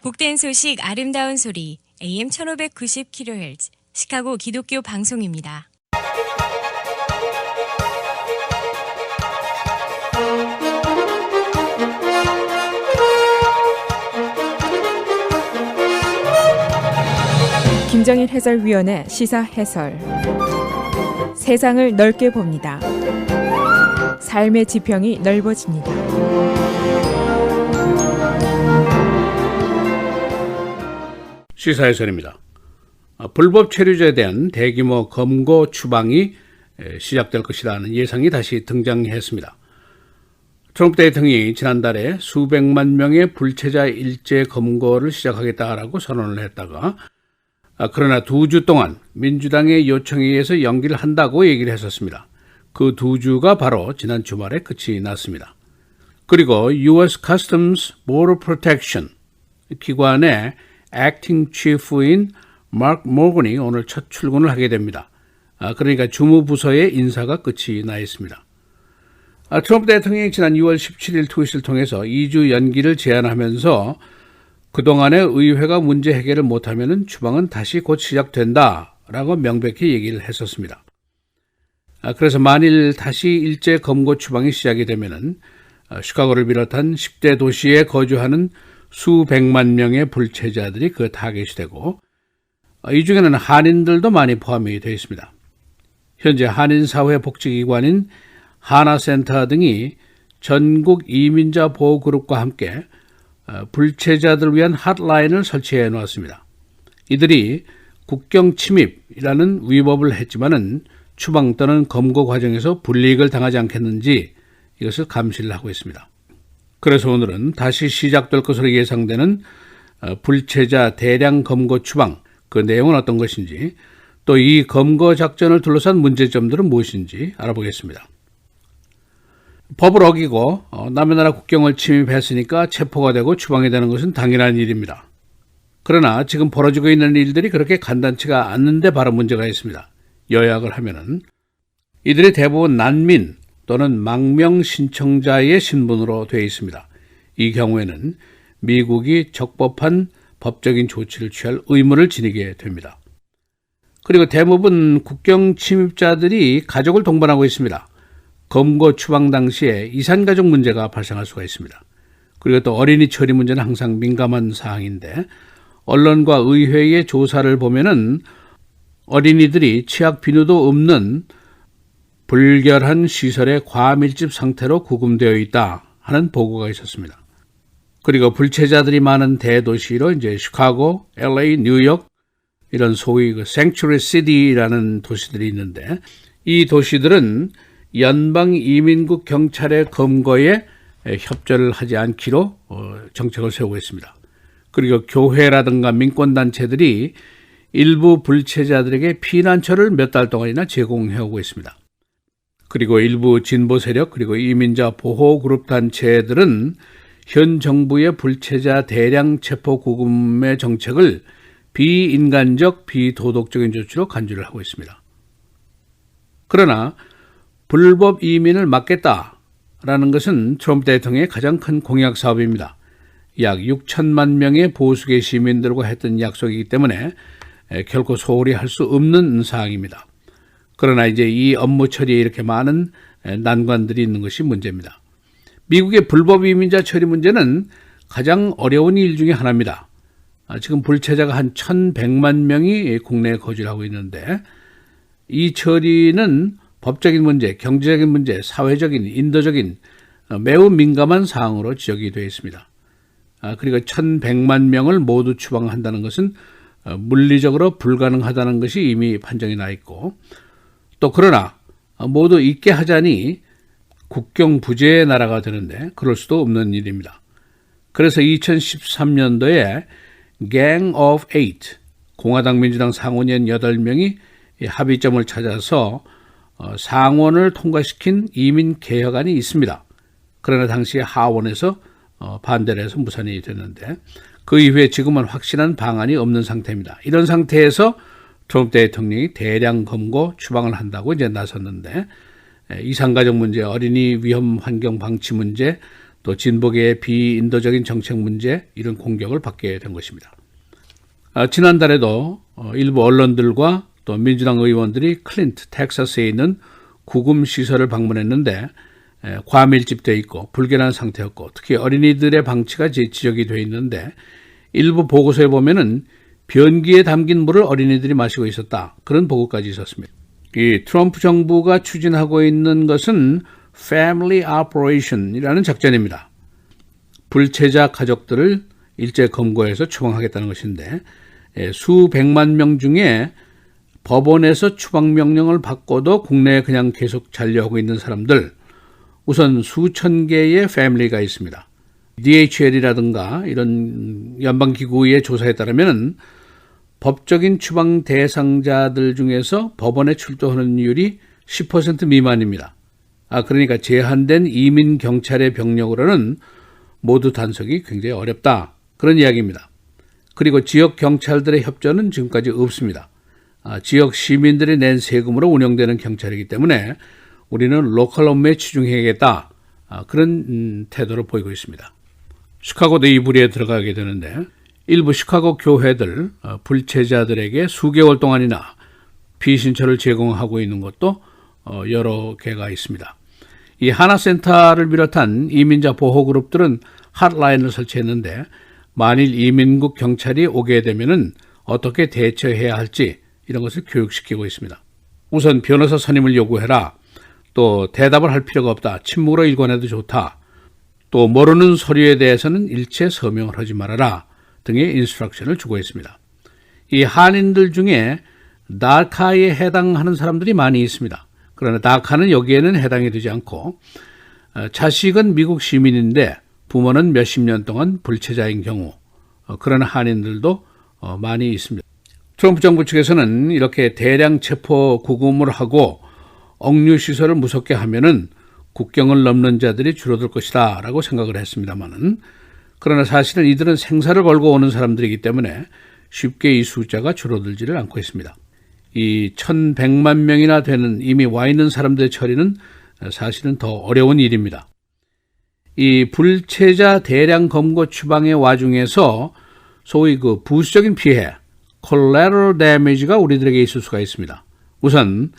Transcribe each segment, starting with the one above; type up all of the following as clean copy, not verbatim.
복된 소식 아름다운 소리 AM 1590kHz 시카고 기독교 방송입니다. 김정일 해설위원의 시사 해설. 세상을 넓게 봅니다. 삶의 지평이 넓어집니다. 시사해설입니다. 불법 체류자에 대한 대규모 검거 추방이 시작될 것이라는 예상이 다시 등장했습니다. 트럼프 대통령이 지난달에 수백만 명의 불체자 일제 검거를 시작하겠다라고 선언을 했다가 그러나 2주 동안 민주당의 요청에 의해서 연기를 한다고 얘기를 했었습니다. 그 2주가 바로 지난 주말에 끝이 났습니다. 그리고 US Customs Border Protection 기관의 액팅 치프인 마크 모건이 오늘 첫 출근을 하게 됩니다. 그러니까 주무부서의 인사가 끝이 나 있습니다. 트럼프 대통령이 지난 6월 17일 트윗을 통해서 2주 연기를 제안하면서 그동안의 의회가 문제 해결을 못하면 추방은 다시 곧 시작된다라고 명백히 얘기를 했었습니다. 그래서 만일 다시 일제 검거 추방이 시작이 되면 시카고를 비롯한 10대 도시에 거주하는 수백만 명의 불체자들이 그 타겟이 되고 이 중에는 한인들도 많이 포함이 되어 있습니다. 현재 한인사회복지기관인 하나센터 등이 전국 이민자 보호그룹과 함께 불체자들을 위한 핫라인을 설치해 놓았습니다. 이들이 국경 침입이라는 위법을 했지만은 추방 또는 검거 과정에서 불이익을 당하지 않겠는지 이것을 감시를 하고 있습니다. 그래서 오늘은 다시 시작될 것으로 예상되는 불체자 대량 검거 추방, 그 내용은 어떤 것인지, 또 이 검거 작전을 둘러싼 문제점들은 무엇인지 알아보겠습니다. 법을 어기고 남의 나라 국경을 침입했으니까 체포가 되고 추방이 되는 것은 당연한 일입니다. 그러나 지금 벌어지고 있는 일들이 그렇게 간단치가 않는데 바로 문제가 있습니다. 요약을 하면은 이들이 대부분 난민 또는 망명 신청자의 신분으로 되어 있습니다. 이 경우에는 미국이 적법한 법적인 조치를 취할 의무를 지니게 됩니다. 그리고 대부분 국경 침입자들이 가족을 동반하고 있습니다. 검거 추방 당시에 이산가족 문제가 발생할 수가 있습니다. 그리고 또 어린이 처리 문제는 항상 민감한 사항인데 언론과 의회의 조사를 보면은 어린이들이 치약 비누도 없는 불결한 시설의 과밀집 상태로 구금되어 있다 하는 보고가 있었습니다. 그리고 불체자들이 많은 대도시로 이제 시카고, LA, 뉴욕 이런 소위 그 Sanctuary City라는 도시들이 있는데 이 도시들은 연방 이민국 경찰의 검거에 협조를 하지 않기로 정책을 세우고 있습니다. 그리고 교회라든가 민권단체들이 일부 불체자들에게 피난처를 몇 달 동안이나 제공해오고 있습니다. 그리고 일부 진보 세력 그리고 이민자 보호그룹 단체들은 현 정부의 불체자 대량 체포 구금의 정책을 비인간적, 비도덕적인 조치로 간주를 하고 있습니다. 그러나 불법 이민을 막겠다라는 것은 트럼프 대통령의 가장 큰 공약 사업입니다. 약 6천만 명의 보수계 시민들과 했던 약속이기 때문에 결코 소홀히 할 수 없는 사항입니다. 그러나 이제 이 업무 처리에 이렇게 많은 난관들이 있는 것이 문제입니다. 미국의 불법 이민자 처리 문제는 가장 어려운 일 중에 하나입니다. 지금 불체자가 한 1,100만 명이 국내에 거주를 하고 있는데 이 처리는 법적인 문제, 경제적인 문제, 사회적인, 인도적인 매우 민감한 사항으로 지적이 되어 있습니다. 그리고 1,100만 명을 모두 추방한다는 것은 물리적으로 불가능하다는 것이 이미 판정이 나 있고 또 그러나 모두 있게 하자니 국경 부재의 나라가 되는데 그럴 수도 없는 일입니다. 그래서 2013년도에 Gang of Eight, 공화당 민주당 상원의원 8명이 합의점을 찾아서 상원을 통과시킨 이민 개혁안이 있습니다. 그러나 당시 하원에서 반대를 해서 무산이 됐는데 그 이후에 지금은 확실한 방안이 없는 상태입니다. 이런 상태에서 트럼프 대통령이 대량 검거 추방을 한다고 이제 나섰는데 이산가족 문제, 어린이 위험 환경 방치 문제, 또 진보계의 비인도적인 정책 문제 이런 공격을 받게 된 것입니다. 지난달에도 일부 언론들과 또 민주당 의원들이 클린트, 텍사스에 있는 구금 시설을 방문했는데 과밀집되어 있고 불결한 상태였고 특히 어린이들의 방치가 지적이 되어 있는데 일부 보고서에 보면은 변기에 담긴 물을 어린이들이 마시고 있었다. 그런 보고까지 있었습니다. 이 트럼프 정부가 추진하고 있는 것은 Family Operation이라는 작전입니다. 불체자 가족들을 일제 검거해서 추방하겠다는 것인데 수백만 명 중에 법원에서 추방명령을 받고도 국내에 그냥 계속 잔류하고 있는 사람들 우선 수천 개의 패밀리가 있습니다. DHL이라든가 이런 연방기구의 조사에 따르면 법적인 추방 대상자들 중에서 법원에 출두하는 율이 10% 미만입니다. 그러니까 제한된 이민 경찰의 병력으로는 모두 단속이 굉장히 어렵다. 그런 이야기입니다. 그리고 지역 경찰들의 협조는 지금까지 없습니다. 지역 시민들이 낸 세금으로 운영되는 경찰이기 때문에 우리는 로컬 업무에 치중해야겠다. 그런 태도를 보이고 있습니다. 시카고도 이 부리에 들어가게 되는데 일부 시카고 교회들 불체자들에게 수개월 동안이나 피신처를 제공하고 있는 것도 여러 개가 있습니다. 이 하나센터를 비롯한 이민자 보호그룹들은 핫라인을 설치했는데 만일 이민국 경찰이 오게 되면은 어떻게 대처해야 할지 이런 것을 교육시키고 있습니다. 우선 변호사 선임을 요구해라. 또 대답을 할 필요가 없다. 침묵으로 일관해도 좋다. 또 모르는 서류에 대해서는 일체 서명을 하지 말아라 등의 인스트럭션을 주고 있습니다. 이 한인들 중에 다카에 해당하는 사람들이 많이 있습니다. 그러나 다카는 여기에는 해당이 되지 않고 자식은 미국 시민인데 부모는 몇십 년 동안 불체자인 경우 그런 한인들도 많이 있습니다. 트럼프 정부 측에서는 이렇게 대량 체포 구금을 하고 억류시설을 무섭게 하면은 국경을 넘는 자들이 줄어들 것이다 라고 생각을 했습니다만은 그러나 사실은 이들은 생사를 걸고 오는 사람들이기 때문에 쉽게 이 숫자가 줄어들지를 않고 있습니다. 이 1100만 명이나 되는 이미 와 있는 사람들의 처리는 사실은 더 어려운 일입니다. 이 불체자 대량 검거 추방의 와중에서 소위 그 부수적인 피해, collateral damage가 우리들에게 있을 수가 있습니다. 우선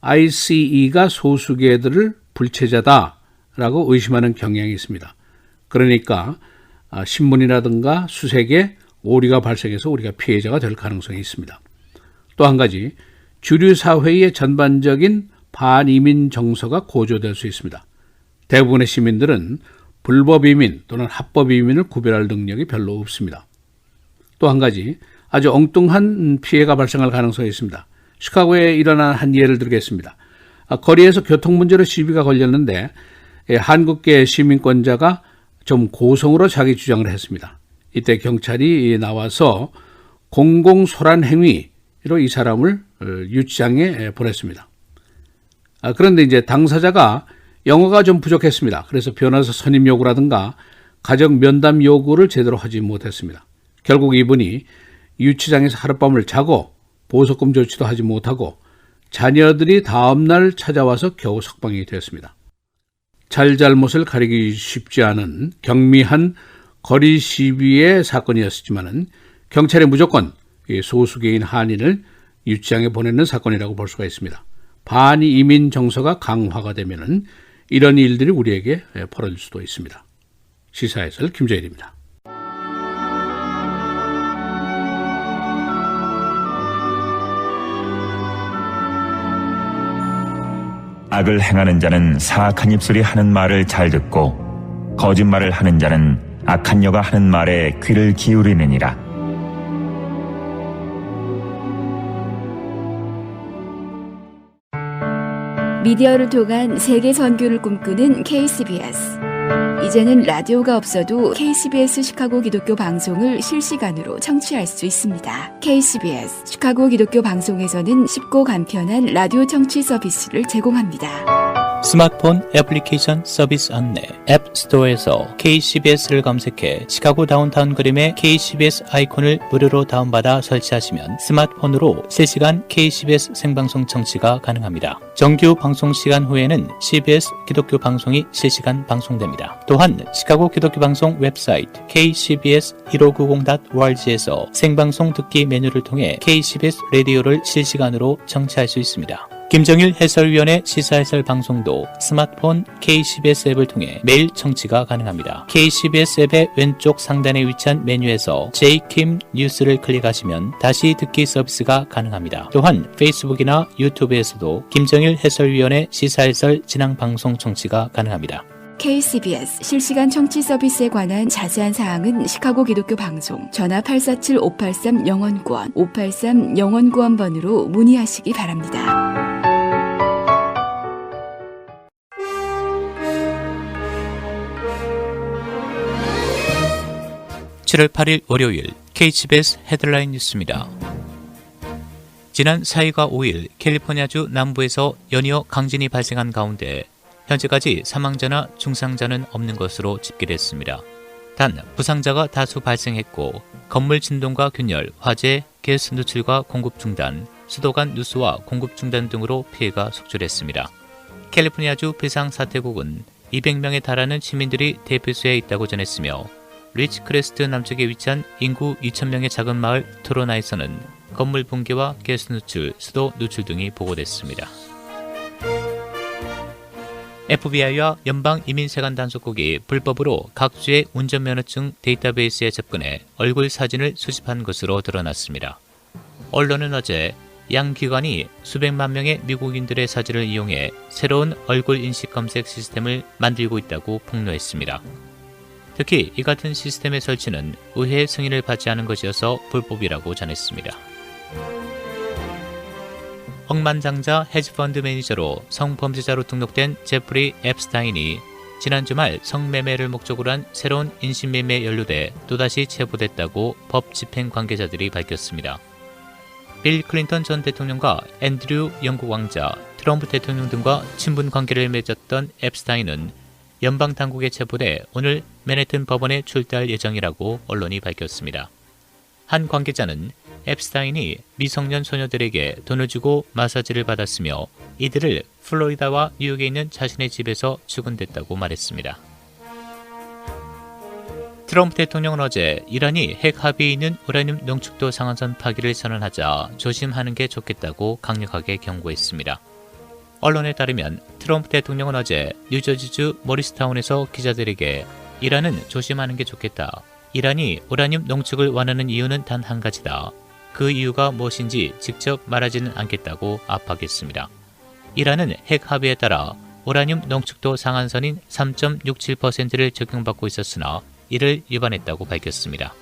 ICE가 소수계들을 불체자다라고 의심하는 경향이 있습니다. 그러니까 신문이라든가 수색에 오류가 발생해서 우리가 피해자가 될 가능성이 있습니다. 또 한 가지, 주류 사회의 전반적인 반이민 정서가 고조될 수 있습니다. 대부분의 시민들은 불법 이민 또는 합법 이민을 구별할 능력이 별로 없습니다. 또 한 가지, 아주 엉뚱한 피해가 발생할 가능성이 있습니다. 시카고에 일어난 한 예를 들겠습니다. 거리에서 교통 문제로 시비가 걸렸는데 한국계 시민권자가 좀 고성으로 자기 주장을 했습니다. 이때 경찰이 나와서 공공소란 행위로 이 사람을 유치장에 보냈습니다. 그런데 이제 당사자가 영어가 좀 부족했습니다. 그래서 변호사 선임 요구라든가 가정 면담 요구를 제대로 하지 못했습니다. 결국 이분이 유치장에서 하룻밤을 자고 보석금 조치도 하지 못하고 자녀들이 다음날 찾아와서 겨우 석방이 되었습니다. 잘잘못을 가리기 쉽지 않은 경미한 거리 시비의 사건이었지만은 경찰이 무조건 소수계인 한인을 유치장에 보내는 사건이라고 볼 수가 있습니다. 반이민 정서가 강화가 되면은 이런 일들이 우리에게 벌어질 수도 있습니다. 시사해설 김재일입니다. 악을 행하는 자는 사악한 입술이 하는 말을 잘 듣고 거짓말을 하는 자는 악한 여가 하는 말에 귀를 기울이느니라. 미디어를 통한 세계 선교를 꿈꾸는 KCBS. 이제는 라디오가 없어도 KCBS 시카고 기독교 방송을 실시간으로 청취할 수 있습니다. KCBS 시카고 기독교 방송에서는 쉽고 간편한 라디오 청취 서비스를 제공합니다. 스마트폰 애플리케이션 서비스 안내 앱스토어에서 KCBS를 검색해 시카고 다운타운 그림의 KCBS 아이콘을 무료로 다운받아 설치하시면 스마트폰으로 실시간 KCBS 생방송 청취가 가능합니다. 정규 방송 시간 후에는 CBS 기독교 방송이 실시간 방송됩니다. 또한 시카고 기독교 방송 웹사이트 kcbs1590.org에서 생방송 듣기 메뉴를 통해 KCBS 라디오를 실시간으로 청취할 수 있습니다. 김정일 해설위원의 시사해설 방송도 스마트폰 KCBS 앱을 통해 매일 청취가 가능합니다. KCBS 앱의 왼쪽 상단에 위치한 메뉴에서 JKIM 뉴스를 클릭하시면 다시 듣기 서비스가 가능합니다. 또한 페이스북이나 유튜브에서도 김정일 해설위원의 시사해설 진행 방송 청취가 가능합니다. KCBS 실시간 청취 서비스에 관한 자세한 사항은 시카고 기독교 방송 전화 847-583-영원구원 583-영원구원번으로 문의하시기 바랍니다. 7월 8일 월요일 KCBS 헤드라인 뉴스입니다. 지난 4일과 5일 캘리포니아주 남부에서 연이어 강진이 발생한 가운데 현재까지 사망자나 중상자는 없는 것으로 집계됐습니다. 단 부상자가 다수 발생했고 건물 진동과 균열, 화재, 가스 누출과 공급 중단, 수도 간 누수와 공급 중단 등으로 피해가 속출했습니다. 캘리포니아주 비상사태국은 200명에 달하는 시민들이 대피소에 있다고 전했으며 리치크레스트 남쪽에 위치한 인구 2,000명의 작은 마을 토로나에서는 건물 붕괴와 가스 누출, 수도 누출 등이 보고됐습니다. FBI와 연방이민세관단속국이 불법으로 각 주의 운전면허증 데이터베이스에 접근해 얼굴 사진을 수집한 것으로 드러났습니다. 언론은 어제 양 기관이 수백만 명의 미국인들의 사진을 이용해 새로운 얼굴 인식 검색 시스템을 만들고 있다고 폭로했습니다. 특히 이 같은 시스템의 설치는 의회의 승인을 받지 않은 것이어서 불법이라고 전했습니다. 억만장자 헤지펀드 매니저로 성범죄자로 등록된 제프리 앱스타인이 지난 주말 성매매를 목적으로 한 새로운 인신매매에 연루돼 또다시 체포됐다고 법 집행 관계자들이 밝혔습니다. 빌 클린턴 전 대통령과 앤드류 영국 왕자, 트럼프 대통령 등과 친분 관계를 맺었던 앱스타인은 연방 당국에 체포돼 오늘 맨해튼 법원에 출두할 예정이라고 언론이 밝혔습니다. 한 관계자는 앱스타인이 미성년 소녀들에게 돈을 주고 마사지를 받았으며 이들을 플로리다와 뉴욕에 있는 자신의 집에서 출근됐다고 말했습니다. 트럼프 대통령은 어제 이란이 핵 합의에 있는 우라늄 농축도 상한선 파기를 선언하자 조심하는 게 좋겠다고 강력하게 경고했습니다. 언론에 따르면 트럼프 대통령은 어제 뉴저지주 모리스타운에서 기자들에게 이란은 조심하는 게 좋겠다. 이란이 우라늄 농축을 원하는 이유는 단 한 가지다. 그 이유가 무엇인지 직접 말하지는 않겠다고 압박했습니다. 이란은 핵 합의에 따라 우라늄 농축도 상한선인 3.67%를 적용받고 있었으나 이를 위반했다고 밝혔습니다.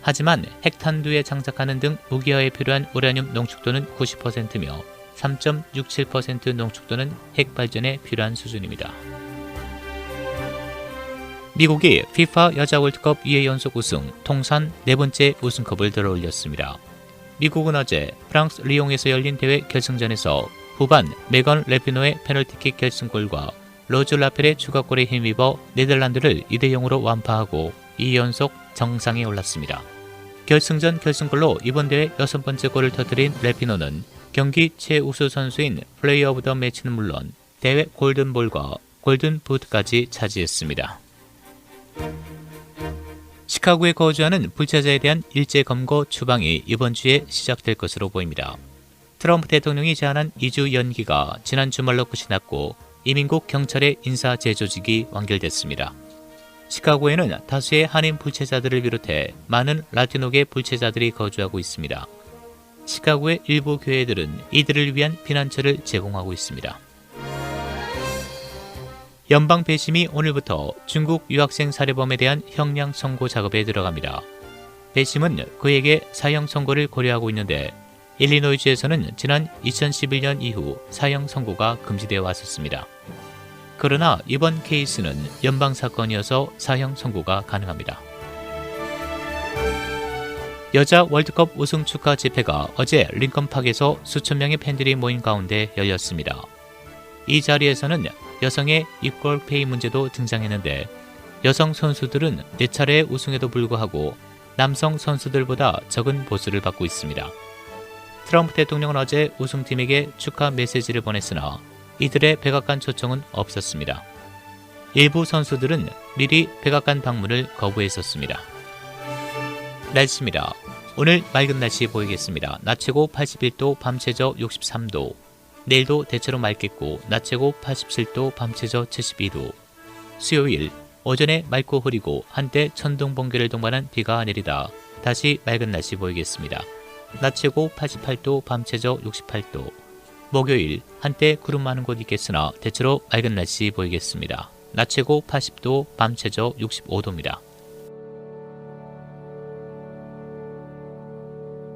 하지만 핵탄두에 장착하는 등 무기화에 필요한 우라늄 농축도는 90%며 3.67% 농축도는 핵 발전에 필요한 수준입니다. 미국이 FIFA 여자 월드컵 2회 연속 우승, 통산 4번째 우승컵을 들어올렸습니다. 미국은 어제 프랑스 리옹에서 열린 대회 결승전에서 후반 메건 래피노의 페널티킥 결승골과 로즈 라펠의 추가골에 힘입어 네덜란드를 2대0으로 완파하고 2연속 정상에 올랐습니다. 결승전 결승골로 이번 대회 6번째 골을 터뜨린 래피노는 경기 최우수 선수인 플레이어 오브 더 매치는 물론 대회 골든볼과 골든부트까지 차지했습니다. 시카고에 거주하는 불체자에 대한 일제 검거 추방이 이번 주에 시작될 것으로 보입니다. 트럼프 대통령이 제안한 2주 연기가 지난 주말로 끝이 났고 이민국 경찰의 인사 재조직이 완결됐습니다. 시카고에는 다수의 한인 불체자들을 비롯해 많은 라티노계 불체자들이 거주하고 있습니다. 시카고의 일부 교회들은 이들을 위한 피난처를 제공하고 있습니다. 연방 배심이 오늘부터 중국 유학생 살해범에 대한 형량 선고 작업에 들어갑니다. 배심은 그에게 사형 선고를 고려하고 있는데 일리노이주에서는 지난 2011년 이후 사형 선고가 금지되어 왔었습니다. 그러나 이번 케이스는 연방 사건이어서 사형 선고가 가능합니다. 여자 월드컵 우승 축하 집회가 어제 링컨파크에서 수천 명의 팬들이 모인 가운데 열렸습니다. 이 자리에서는 여성의 이퀄 페이 문제도 등장했는데 여성 선수들은 4차례 우승에도 불구하고 남성 선수들보다 적은 보수를 받고 있습니다. 트럼프 대통령은 어제 우승팀에게 축하 메시지를 보냈으나 이들의 백악관 초청은 없었습니다. 일부 선수들은 미리 백악관 방문을 거부했었습니다. 날씨입니다. 오늘 맑은 날씨 보이겠습니다. 낮 최고 81도, 밤 최저 63도. 내일도 대체로 맑겠고 낮 최고 87도, 밤 최저 72도. 수요일 오전에 맑고 흐리고 한때 천둥 번개를 동반한 비가 내리다 다시 맑은 날씨 보이겠습니다. 낮 최고 88도, 밤 최저 68도. 목요일 한때 구름 많은 곳 있겠으나 대체로 맑은 날씨 보이겠습니다. 낮 최고 80도, 밤 최저 65도입니다.